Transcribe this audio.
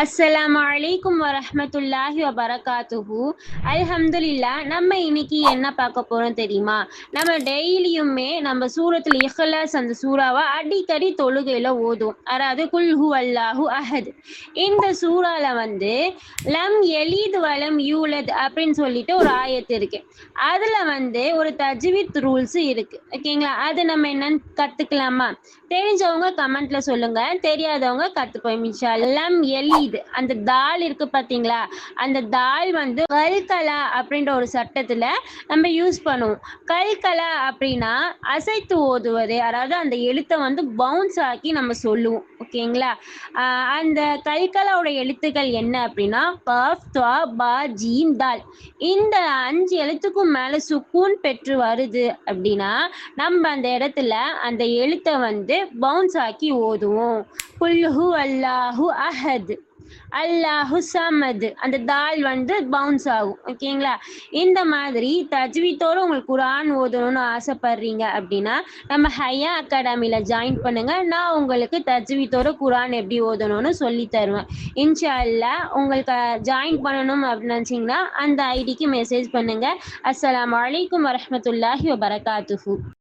அஸ்ஸலாமு அலைக்கும் வரஹ்மத்துல்லாஹி வபரகாத்துஹு. அல்ஹம்துலில்லா. நம்ம இன்னைக்கு என்ன பார்க்க போறோம் தெரியுமா? நம்ம டெய்லியுமே நம்ம சூரத்துல் இஹ்லாஸ் அந்த சூறாவை அடிக்கடி தொழுகையில ஓதுவோம். அதாவது குல் ஹுவல்லாஹு அஹத். இந்த சூறால லம் எலீத் வலம் யூலத் அப்படின்னு சொல்லிட்டு ஒரு ஆயத்து இருக்கு. அதுல ஒரு தஜ்வீத் ரூல்ஸ் இருக்கு. ஓகேங்களா? அது நம்ம என்னன்னு கத்துக்கலாமா? தெரிஞ்சவங்க கமெண்ட்ல சொல்லுங்க, தெரியாதவங்க கத்துப்போம் இன்ஷா அல்லாஹ். லம் எலீத் அந்த தால் இருக்கு பாத்தீங்களா, அந்த தால் கல்கலா அப்படின்ற ஒரு சட்டத்துல நம்ம யூஸ் பண்ணுவோம். கல்கலா அப்படின்னா அசைத்து ஓதுவது, அதாவது அந்த எழுத்தை பவுன்ஸ் ஆக்கி நம்ம சொல்லுவோம். ஓகேங்களா? அந்த கல்கலாவோட எழுத்துக்கள் என்ன அப்படின்னா கஃப் தா பா ஜீம் தால். இந்த 5 எழுத்துக்கும் மேல சுக்கூன் பெற்று வருது அப்படின்னா நம்ம அந்த இடத்துல அந்த எழுத்தை பவுன்ஸ் ஆக்கி ஓதுவோம். குல்ஹு அல்லாஹு அஹத், அல்லாஹு சமது. அந்த தால் பவுன்ஸ் ஆகும். ஓகேங்களா? இந்த மாதிரி தஜ்வீத்தோட உங்களுக்கு குர்ஆன் ஓதணும்னு ஆசைப்படுறீங்க அப்படின்னா நம்ம ஹையா அகாடமியில ஜாயின் பண்ணுங்க. நான் உங்களுக்கு தஜ்வீத்தோட குர்ஆன் எப்படி ஓதணும்னு சொல்லி தருவேன். இன்ஷா அல்லாஹ். உங்களுக்கு ஜாயின் பண்ணணும் அப்படின்னு நினைச்சீங்கன்னா அந்த ஐடிக்கு மெசேஜ் பண்ணுங்க. அஸ்ஸலாமு அலைக்கும் வரஹ்மத்துல்லாஹி வபரகாத்துஹு.